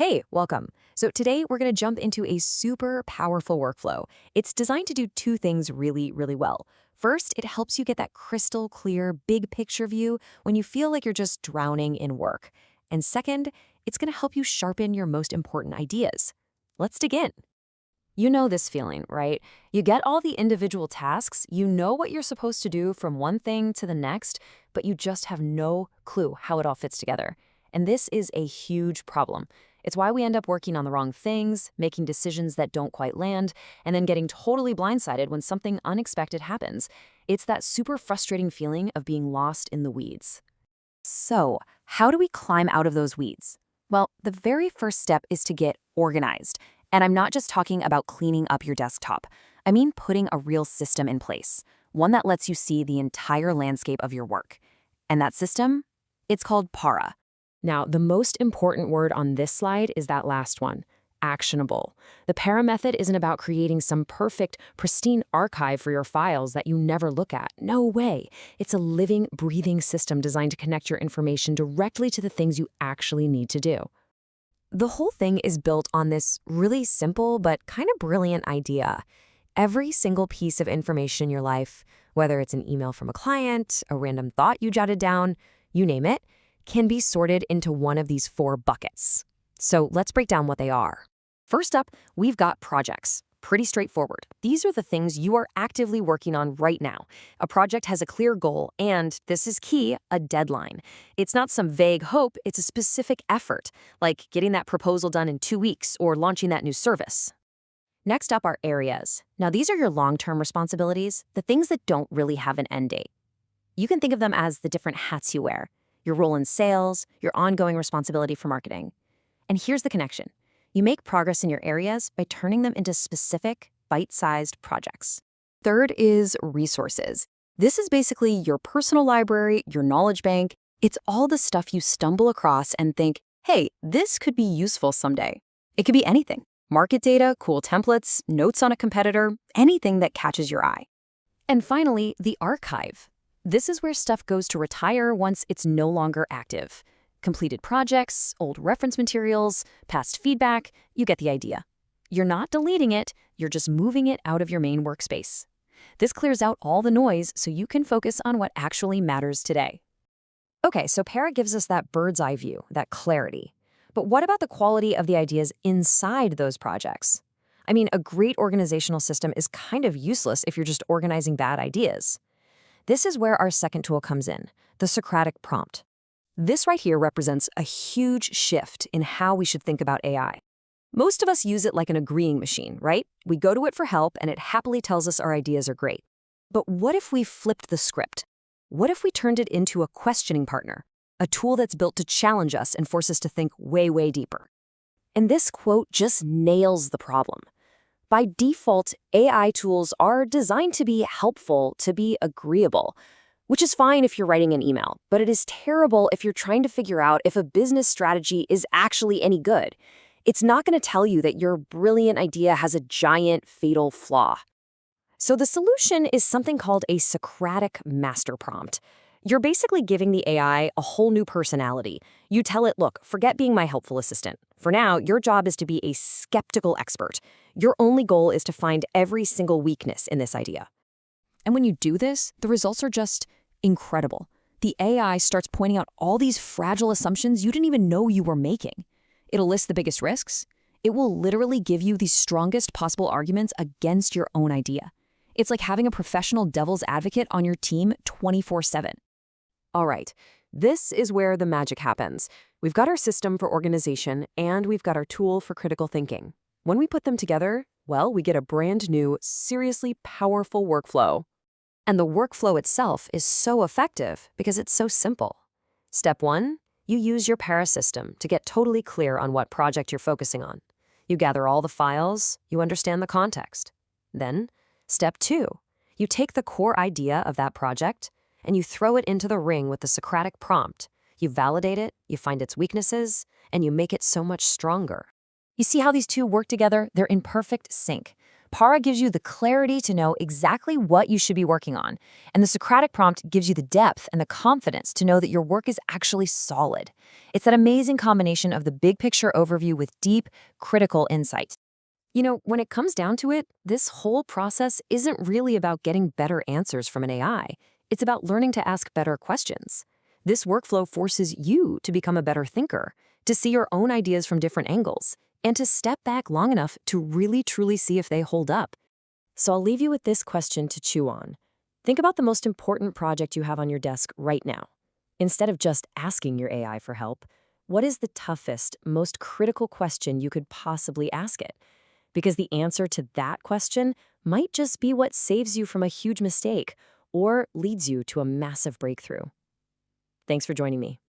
Hey, welcome. So today we're going to jump into a super powerful workflow. It's designed to do two things really, really well. First, it helps you get that crystal clear, big picture view when you feel like you're just drowning in work. And second, it's going to help you sharpen your most important ideas. Let's dig in. You know this feeling, right? You get all the individual tasks, you know what you're supposed to do from one thing to the next, but you just have no clue how it all fits together. And this is a huge problem. It's why we end up working on the wrong things, making decisions that don't quite land, and then getting totally blindsided when something unexpected happens. It's that super frustrating feeling of being lost in the weeds. So, how do we climb out of those weeds? Well, the very first step is to get organized. And I'm not just talking about cleaning up your desktop. I mean putting a real system in place, one that lets you see the entire landscape of your work. And that system? It's called Para. Now, the most important word on this slide is that last one, actionable. The Para method isn't about creating some perfect, pristine archive for your files that you never look at. No way. It's a living, breathing system designed to connect your information directly to the things you actually need to do. The whole thing is built on this really simple but kind of brilliant idea. Every single piece of information in your life, whether it's an email from a client, a random thought you jotted down, you name it, can be sorted into one of these four buckets. So let's break down what they are. First up, we've got projects. Pretty straightforward. These are the things you are actively working on right now. A project has a clear goal and, this is key, a deadline. It's not some vague hope, it's a specific effort, like getting that proposal done in 2 weeks or launching that new service. Next up are areas. Now these are your long-term responsibilities, the things that don't really have an end date. You can think of them as the different hats you wear, your role in sales, your ongoing responsibility for marketing. And here's the connection. You make progress in your areas by turning them into specific, bite-sized projects. Third is resources. This is basically your personal library, your knowledge bank. It's all the stuff you stumble across and think, hey, this could be useful someday. It could be anything. Market data, cool templates, notes on a competitor, anything that catches your eye. And finally, the archive. This is where stuff goes to retire once it's no longer active. Completed projects, old reference materials, past feedback, you get the idea. You're not deleting it, you're just moving it out of your main workspace. This clears out all the noise so you can focus on what actually matters today. Okay, so Para gives us that bird's eye view, that clarity. But what about the quality of the ideas inside those projects? I mean, a great organizational system is kind of useless if you're just organizing bad ideas. This is where our second tool comes in, the Socratic prompt. This right here represents a huge shift in how we should think about AI. Most of us use it like an agreeing machine, right? We go to it for help and it happily tells us our ideas are great. But what if we flipped the script? What if we turned it into a questioning partner, a tool that's built to challenge us and force us to think way, way deeper? And this quote just nails the problem. By default, AI tools are designed to be helpful, to be agreeable, which is fine if you're writing an email, but it is terrible if you're trying to figure out if a business strategy is actually any good. It's not going to tell you that your brilliant idea has a giant, fatal flaw. So the solution is something called a Socratic master prompt. You're basically giving the AI a whole new personality. You tell it, look, forget being my helpful assistant. For now, your job is to be a skeptical expert. Your only goal is to find every single weakness in this idea. And when you do this, the results are just incredible. The AI starts pointing out all these fragile assumptions you didn't even know you were making. It'll list the biggest risks. It will literally give you the strongest possible arguments against your own idea. It's like having a professional devil's advocate on your team 24/7. All right, this is where the magic happens. We've got our system for organization and we've got our tool for critical thinking. When we put them together, well, we get a brand new, seriously powerful workflow. And the workflow itself is so effective because it's so simple. Step 1, you use your Para system to get totally clear on what project you're focusing on. You gather all the files, you understand the context. Then, step 2, you take the core idea of that project and you throw it into the ring with the Socratic prompt. You validate it, you find its weaknesses, and you make it so much stronger. You see how these two work together? They're in perfect sync. Para gives you the clarity to know exactly what you should be working on, and the Socratic prompt gives you the depth and the confidence to know that your work is actually solid. It's that amazing combination of the big picture overview with deep, critical insight. When it comes down to it, this whole process isn't really about getting better answers from an AI. It's about learning to ask better questions. This workflow forces you to become a better thinker, to see your own ideas from different angles, and to step back long enough to really truly see if they hold up. So I'll leave you with this question to chew on. Think about the most important project you have on your desk right now. Instead of just asking your AI for help, what is the toughest, most critical question you could possibly ask it? Because the answer to that question might just be what saves you from a huge mistake or leads you to a massive breakthrough. Thanks for joining me.